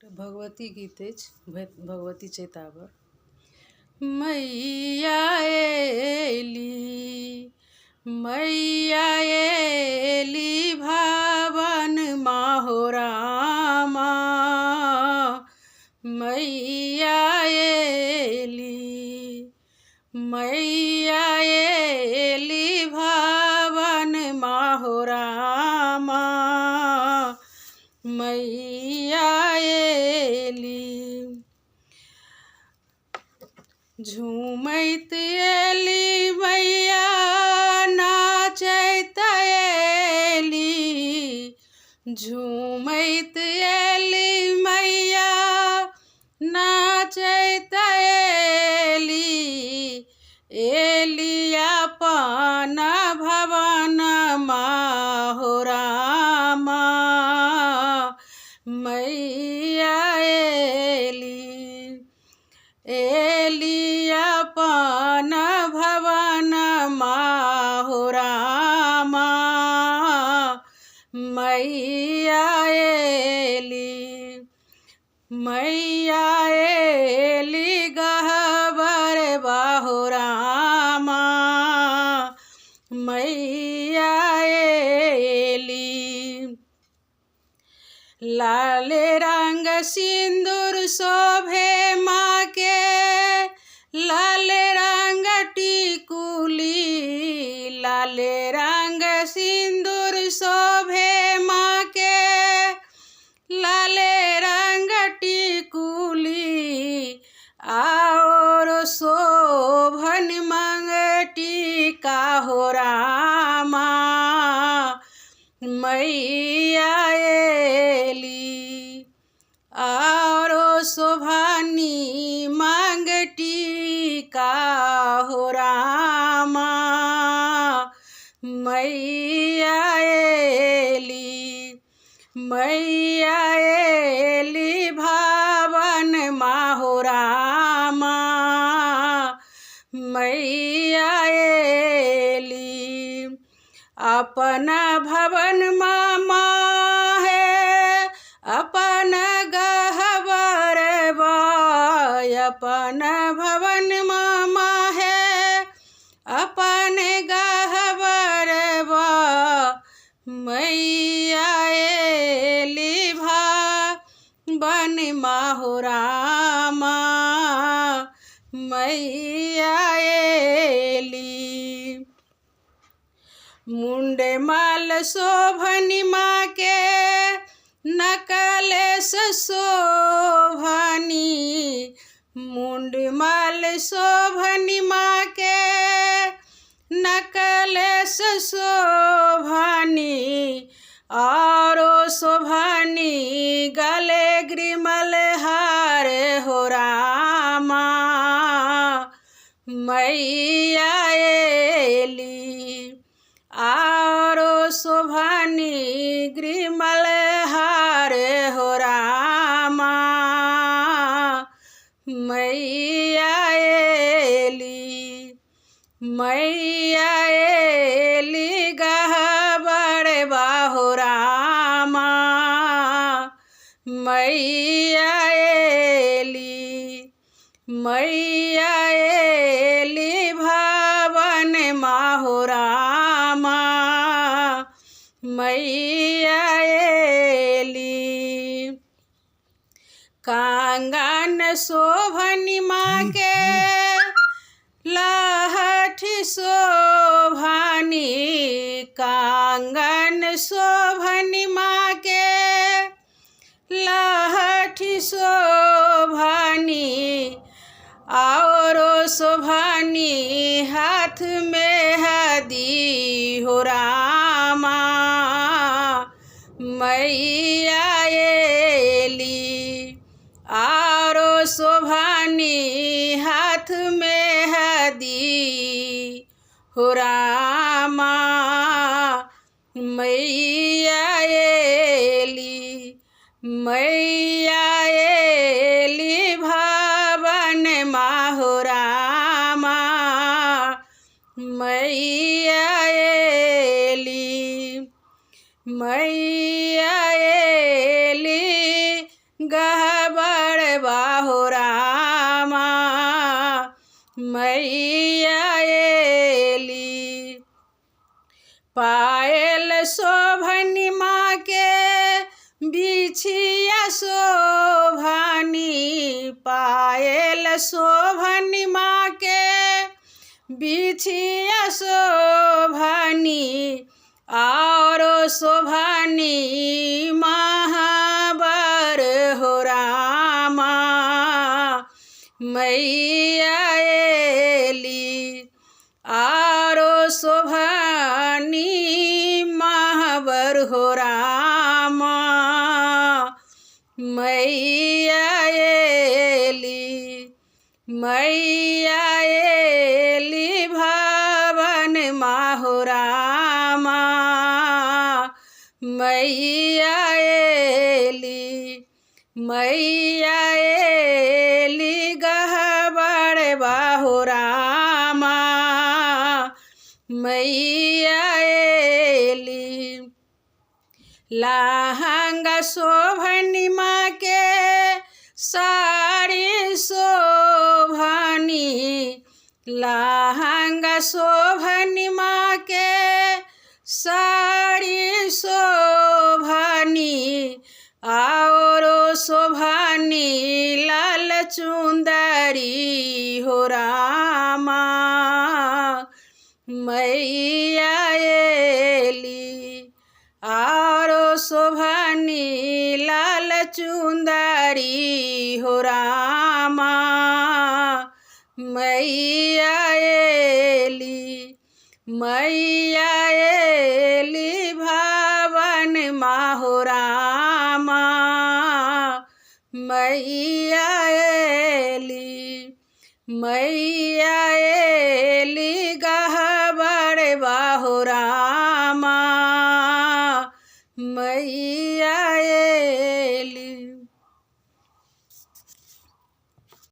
भगवती गीत अछि भगवती चैतावर। मैया एली मैया एली भवन माहो रामा, मैया एली मैया एली भवन माहो रामा, मैया एली। झूमैत एली मैया नाचैत एली, झूमैत एली मैया नाचैत एली, एली अपन भवन माहो रामा, मैया एली एली अपन भवन माहो रामा, मैया एली मैया एली गहबर बाहो रामा, मैया एली। लाल रंग सिंदूर शोभे माँ के, लाल रंग टिकुली, लाल रंग सिंदूर शोभे माँ के, लाल रंग टिकुली, और शोभन मंगटी काहो रामा, मैया एली और शोभानी मंगटी काहो रामा, मैया एली मैया एली भवन माहो रामा, मैया एली। अपन भवन मामा है अपन गहबर बा, अपन भवन मामा है अपन गहबर बा, मैया एली भवन माहो रामा, मैया एली। मुंडे माल शोभनी माँ के नकलेस शोभनी, मुंड माल शोभनी माँ के नकलेस शोभनी, और शोभनी गले ग्रिमल हार हो रामा, मैया एली और शोभनी ग्रिमल हार हो रामा, मैया एली मैया एली गहबर बाहो रामा, मैया एली मैया एली भवन माहो रामा, मैया एली। कांगन शोभनी माँ के लहठी शोभनी, कांगन शोभनी माँ के लहठी शोभनी, और शोभनी हाथ में हदी हो रामा, मैया एली और शोभनी हाथ में हदी हो रामा, मैया एली मैया एली भवन माहो रामा, मैया एली मैया एली गह गहबड़ बाहो रामा मैया एली। पायल शोभनी माँ के बिछिया शोभनी, पायल शोभनी माँ के बिछिया शोभनी, और शोभनी महाबर हो रामा मैया एली। आरो शोभनी महाबर हो रामा मैया एली। मैया एली भवन माहो रामा मैया एली। मैया एली गहबड़ बाहो रामा मैया एली। लहंगा शोभनी माँ के साड़ी शोभनी, लहंगा शोभनी माँ के साड़ी शोभनी, और शोभनी लाल चुंदरी हो रामा मैया एली। और शोभनी लाल चुंदरी हो रामा मैया एली। मैया एली भवन माहो रामा मैया एली। मैया एली गहबड़ बाहो